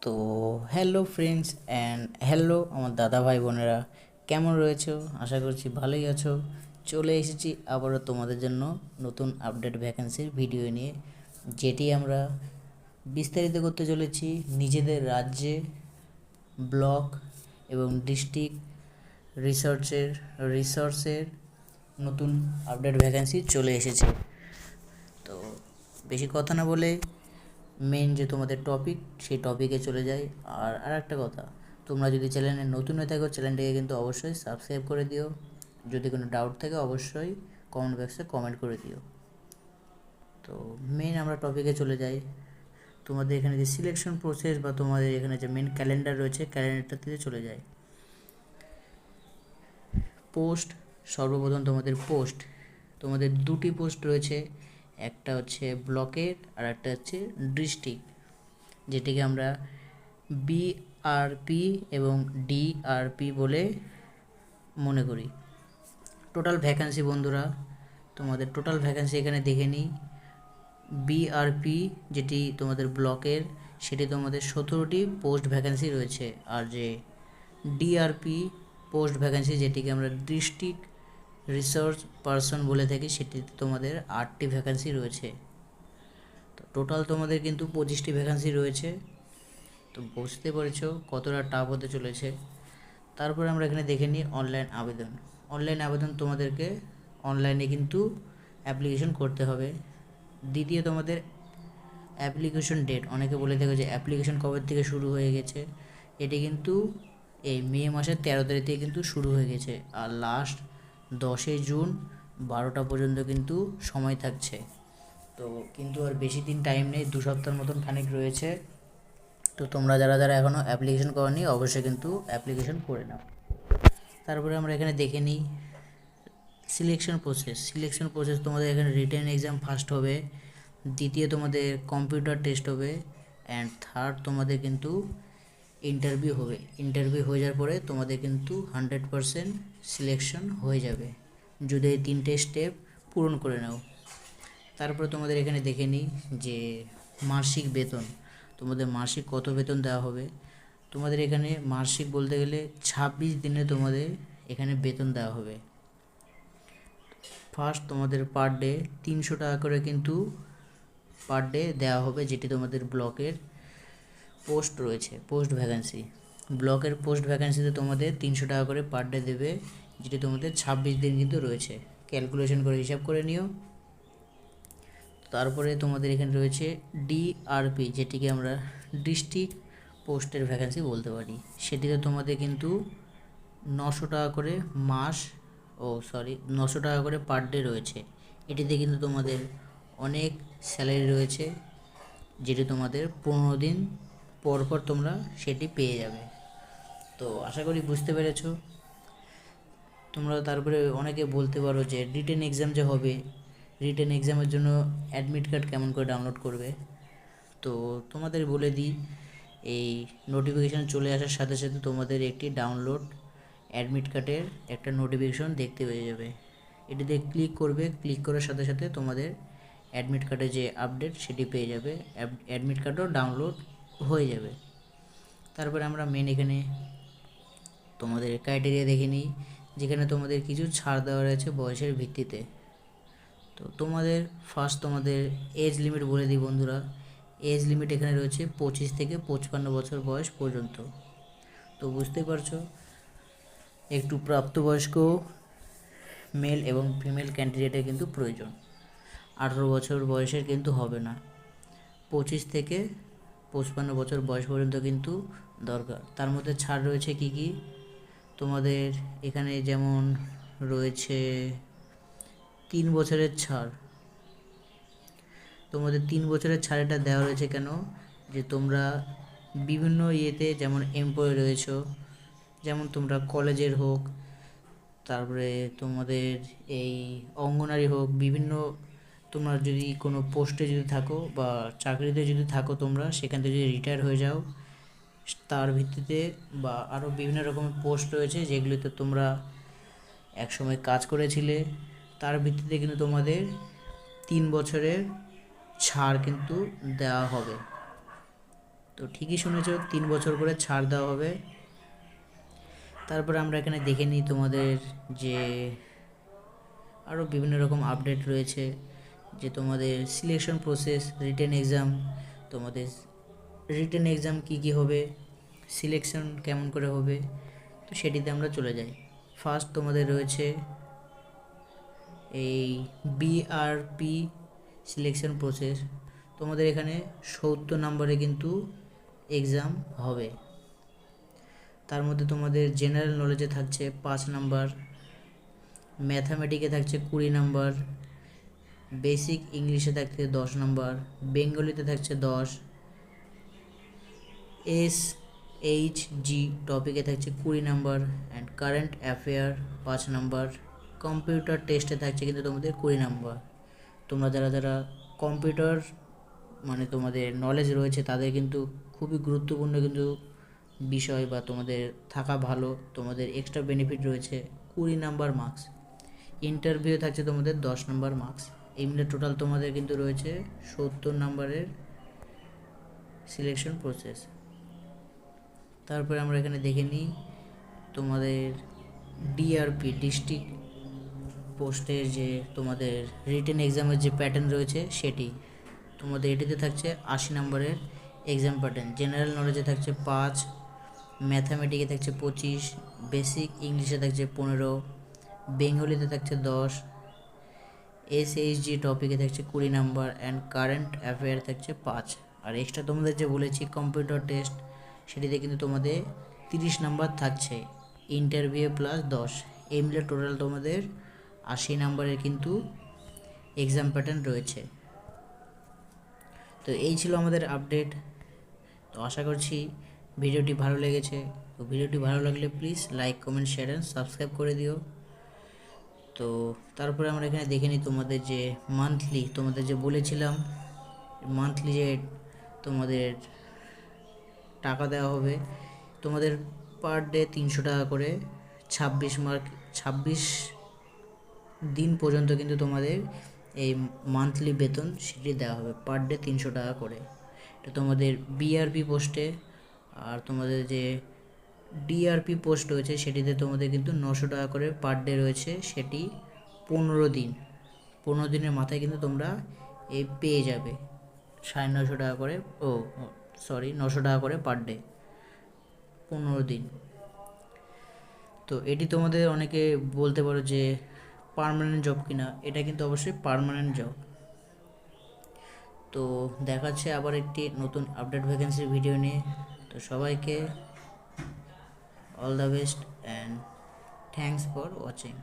তো hello friends and hello আমার দাদা ভাই বোনেরা, কেমন রয়েছো? আশা করছি ভালোই আছো। চলে এসেছি আবারও তোমাদের জন্য নতুন আপডেট ভ্যাকেন্সির ভিডিও নিয়ে, যেটি আমরা বিস্তারিত করতে চলেছি। নিজেদের রাজ্যে ব্লক এবং ডিস্ট্রিক্ট রিসোর্সের নতুন আপডেট ভ্যাকেন্সি চলে এসেছে। তো বেশি কথা না বলে মেন যে তোমাদের টপিক, সেই টপিকে চলে যাই। আর একটা কথা, তোমরা যদি চ্যানেলে নতুন হয়ে থাকো, চ্যানেলটিকে কিন্তু অবশ্যই সাবস্ক্রাইব করে দিও। যদি কোনো ডাউট থাকে অবশ্যই কমেন্ট বক্সে কমেন্ট করে দিও। তো মেন আমরা টপিকে চলে যাই। তোমাদের এখানে যে সিলেকশন প্রসেস বা তোমাদের এখানে যে মেন ক্যালেন্ডার রয়েছে, ক্যালেন্ডারটাতে চলে যায়। পোস্ট, সর্বপ্রথম তোমাদের দুটি পোস্ট রয়েছে। একটা হচ্ছে ব্লকের আর একটা হচ্ছে ডিস্ট্রিক্ট, যেটিকে আমরা বিআরপি এবং ডিআরপি বলে মনে করি। টোটাল ভ্যাকান্সি বন্ধুরা, তোমাদের টোটাল ভ্যাকান্সি এখানে দেখে নিই। বিআরপি যেটি তোমাদের ব্লকের, সেটি তোমাদের 17টি পোস্ট ভ্যাকান্সি রয়েছে। আর যে ডিআরপি পোস্ট ভ্যাকান্সি, যেটিকে আমরা ডিস্ট্রিক্ট রিসোর্স পারসন বলে থাকি, সেটিতে তোমাদের 8টি ভ্যাকান্সি রয়েছে। তো টোটাল তোমাদের কিন্তু 25টি ভ্যাকান্সি রয়েছে। তো বুঝতে পেরেছো কতটা টাফ হতে চলেছে। তারপরে আমরা এখানে দেখে নিই অনলাইন আবেদন তোমাদেরকে অনলাইনে কিন্তু অ্যাপ্লিকেশন করতে হবে। দ্বিতীয়, তোমাদের অ্যাপ্লিকেশন ডেট, অনেকে বলে থাকে যে অ্যাপ্লিকেশন কবে থেকে শুরু হয়ে গেছে। এটি কিন্তু এই মে মাসের 13 তারিখ থেকে কিন্তু শুরু হয়ে গেছে, আর লাস্ট 10 জুন 12টা পর্যন্ত কিন্তু সময় থাকছে। তো কিন্তু আর বেশি দিন টাইম নেই, 2 সপ্তাহের মতন খানিক রয়েছে। তো তোমরা যারা যারা এখনও অ্যাপ্লিকেশন করনি অবশ্যই কিন্তু অ্যাপ্লিকেশন করে নাও। তারপরে আমরা এখানে দেখে নিই সিলেকশন প্রসেস। তোমাদের এখানে রিটেন এক্সাম ফার্স্ট হবে, দ্বিতীয় তোমাদের কম্পিউটার টেস্ট হবে, অ্যান্ড থার্ড তোমাদের কিন্তু ইন্টারভিউ হবে। ইন্টারভিউ হয়ে যাওয়ার পরে তোমাদের কিন্তু 100% সিলেকশন হয়ে যাবে, যদি এই 3টে স্টেপ পূরণ করে নাও। তারপরে তোমাদের এখানে দেখে নিই যে মাসিক বেতন, তোমাদের মাসিক কত বেতন দেওয়া হবে। তোমাদের এখানে মাসিক বলতে গেলে 26 দিনে তোমাদের এখানে বেতন দেওয়া হবে। ফার্স্ট তোমাদের পার ডে 300 টাকা করে কিন্তু পার ডে দেওয়া হবে, যেটি তোমাদের ব্লকের পোস্ট রয়েছে, পোস্ট ভ্যাকান্সি। ব্লকের পোস্ট ভ্যাকান্সিতে তোমাদের 300 টাকা করে পার ডে দেবে, যেটি তোমাদের 26 দিন কিন্তু রয়েছে। ক্যালকুলেশন করে হিসাব করে নিও। তারপরে তোমাদের এখানে রয়েছে ডিআরপি, যেটিকে আমরা ডিস্ট্রিক্ট পোস্টের ভ্যাকান্সি বলতে পারি। সেটিতে তোমাদের কিন্তু 900 টাকা করে 900 টাকা করে পার ডে রয়েছে। এটিতে কিন্তু তোমাদের অনেক স্যালারি রয়েছে, যেটি তোমাদের 15 দিন পর পর তোমরা সেটি পেয়ে যাবে। তো আশা করি বুঝতে পেরেছো তোমরা। তারপরে অনেকে বলতে পারো যে রিটেন এক্সাম যে হবে, রিটেন এক্সামের জন্য অ্যাডমিট কার্ড কেমন করে ডাউনলোড করবে। তো তোমাদের বলে দিই, এই নোটিফিকেশান চলে আসার সাথে সাথে তোমাদের একটি ডাউনলোড অ্যাডমিট কার্ডের একটা নোটিফিকেশন দেখতে পেয়ে যাবে। এটিতে ক্লিক করবে, ক্লিক করার সাথে সাথে তোমাদের অ্যাডমিট কার্ডে যে আপডেট সেটি পেয়ে যাবে, অ্যাডমিট কার্ডও ডাউনলোড হয়ে যাবে। তারপরে আমরা মেন এখানে তোমাদের ক্রাইটেরিয়া দেখে নিই, যেখানে তোমাদের কিছু ছাড় দেওয়া রয়েছে বয়সের ভিত্তিতে। তো তোমাদের ফার্স্ট তোমাদের এজ লিমিট বলে দিই বন্ধুরা। এজ লিমিট এখানে রয়েছে 25 থেকে 55 বছর বয়স পর্যন্ত। তো বুঝতে পারছো একটু প্রাপ্তবয়স্ক মেল এবং ফিমেল ক্যান্ডিডেটের কিন্তু প্রয়োজন। 18 বছর বয়সের কিন্তু হবে না, 25 থেকে 55 বছর বয়স পর্যন্ত কিন্তু দরকার। তার মধ্যে ছাড় রয়েছে কি কি, তোমাদের এখানে যেমন রয়েছে 3 বছরের ছাড়। তোমাদের 3 বছরের ছাড় এটা দেওয়া রয়েছে কেন, যে তোমরা বিভিন্ন ইয়েতে যেমন এমপ্লয় রয়েছো, যেমন তোমরা কলেজের হোক, তারপরে তোমাদের এই অঙ্গনারী হোক, বিভিন্ন তোমরা যদি কোনো পোস্টে যদি থাকো বা চাকরিতে যদি থাকো, তোমরা সেখান থেকে যদি রিটায়ার হয়ে যাও, তার ভিত্তিতে বা আরও বিভিন্ন রকমের পোস্ট রয়েছে যেগুলিতে তোমরা একসময় কাজ করেছিলে, তার ভিত্তিতে কিন্তু তোমাদের 3 বছরের ছাড় কিন্তু দেওয়া হবে। তো ঠিকই শুনেছ, 3 বছর করে ছাড় দেওয়া হবে। তারপরে আমরা এখানে দেখে নিই তোমাদের যে আরও বিভিন্ন রকম আপডেট রয়েছে, যে তোমাদের সিলেকশন প্রসেস, রিটেন এক্সাম, তোমাদের রিটেন এক্সাম কী কী হবে, সিলেকশন কেমন করে হবে, তো সেটিতে আমরা চলে যাই। ফার্স্ট তোমাদের রয়েছে এই বিআরপি সিলেকশন প্রসেস। তোমাদের এখানে 70 নম্বরে কিন্তু এক্সাম হবে। তার মধ্যে তোমাদের জেনারেল নলেজে থাকছে 5 নাম্বার, ম্যাথামেটিকে থাকছে 20 নাম্বার, বেসিক ইংলিশে থাকছে 10 নাম্বার, বেঙ্গলিতে থাকছে 10, SHG টপিকে থাকছে 20 number, and current affair 5 number, computer টেস্টে থাকছে কিন্তু তোমাদের 20 নাম্বার। তোমরা যারা যারা কম্পিউটার মানে তোমাদের নলেজ রয়েছে তাদের কিন্তু খুবই গুরুত্বপূর্ণ কিন্তু বিষয়, বা তোমাদের থাকা ভালো, তোমাদের এক্সট্রা বেনিফিট রয়েছে 20 নাম্বার মার্কস। ইন্টারভিউ থাকছে তোমাদের 10 নাম্বার মার্কস। এই মিলে টোটাল তোমাদের কিন্তু রয়েছে 70 নাম্বারের সিলেকশন প্রসেস। তারপরে আমরা এখানে দেখে নিই তোমাদের ডিআরপি ডিস্ট্রিক্ট পোস্টের যে তোমাদের রিটেন এক্সামের যে প্যাটার্ন রয়েছে সেটি তোমাদের এটিতে থাকছে 80 নম্বরের এক্সাম প্যাটার্ন। জেনারেল নলেজে থাকছে 5, ম্যাথামেটিকে থাকছে 25, বেসিক ইংলিশে থাকছে 15, বেঙ্গলিতে থাকছে 10, SHG টপিকে থাকছে 20 নাম্বার, অ্যান্ড কারেন্ট অ্যাফেয়ার থাকছে 5। আর এক্সট্রা তোমাদের যে বলেছি কম্পিউটার টেস্ট, সেটিতে কিন্তু তোমাদের 30 নাম্বার থাকছে, ইন্টারভিউ প্লাস 10, এই মিলে টোটাল তোমাদের 80 নাম্বারের কিন্তু এক্সাম প্যাটার্ন রয়েছে। তো এই ছিল আমাদের আপডেট। তো আশা করছি ভিডিওটি ভালো লেগেছে। তো ভিডিওটি ভালো লাগলে please like, comment, share and subscribe করে দিও। তো তারপরে আমরা এখানে দেখে নিই তোমাদের যে মান্থলি, তোমাদের যে বলেছিলাম মান্থলি যে তোমাদের টাকা দেওয়া হবে, তোমাদের পার ডে 300 টাকা করে, 26 দিন পর্যন্ত কিন্তু তোমাদের এই মান্থলি বেতন সেটি দেওয়া হবে, পার ডে 300 টাকা করে। এটা তোমাদের বিআরপি পোস্টে। আর তোমাদের যে ডিআরপি পোস্ট রয়েছে সেটিতে তোমাদের কিন্তু 900 টাকা করে পার ডে রয়েছে, সেটি 15 দিন, 15 দিনের মাথায় কিন্তু তোমরা এই পেয়ে যাবে 950 টাকা করে, 900 টাকা করে পার ডে 15 দিন। তো এটি তোমাদের অনেকে বলতে পারো যে পার্মানেন্ট জব কিনা, এটা কিন্তু অবশ্যই পার্মানেন্ট জব। তো দেখাচ্ছে আবার একটি নতুন আপডেট ভ্যাকেন্সির ভিডিও নিয়ে। তো সবাইকে all the best and thanks for watching.